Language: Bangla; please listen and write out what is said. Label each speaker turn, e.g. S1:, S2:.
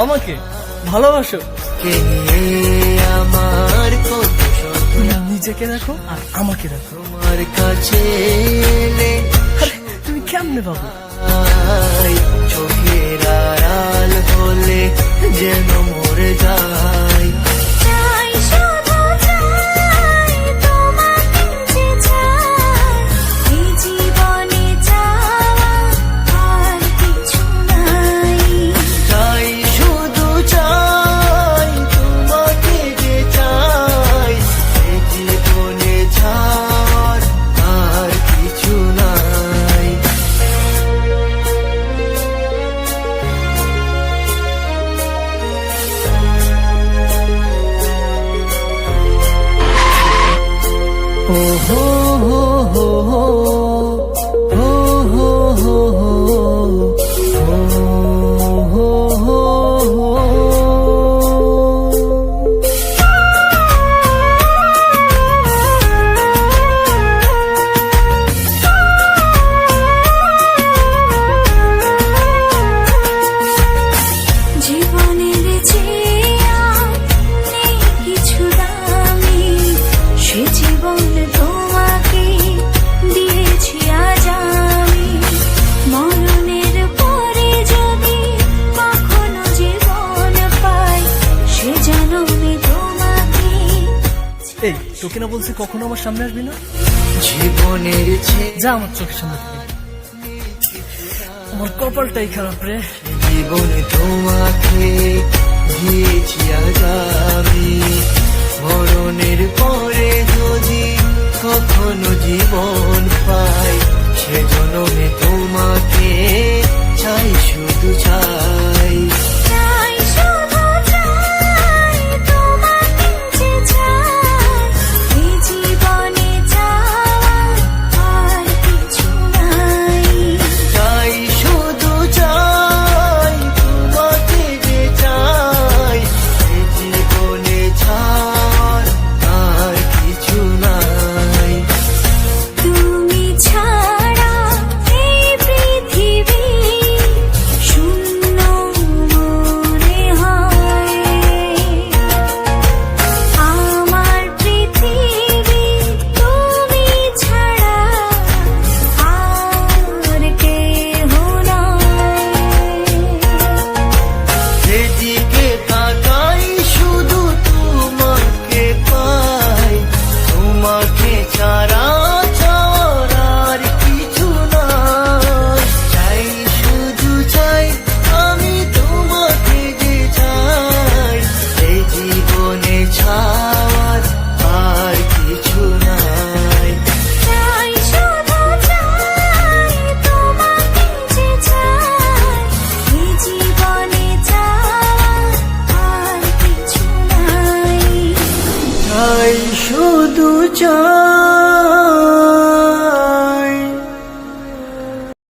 S1: আমাকে ভালোবাসো?
S2: আমার
S1: নিজেকে রাখো আর আমাকে রাখো।
S2: তোমার কাছে
S1: তুমি কেমনে পাবো?
S2: চোখের আড়াল হলে যেন মরে যায়।
S1: এই তোকে না বলছি কখনো আমার সামনে আসবি না?
S2: জীবনের
S1: যা আমার চোখের সামনে থেকে। আমার কপালটাই খারাপ রে।
S2: জীবনে তোমাকে দিয়েছি আজ আমি, মরণের পরে যদি কখনো জীবন পাই, সে জন্মে তোমাকে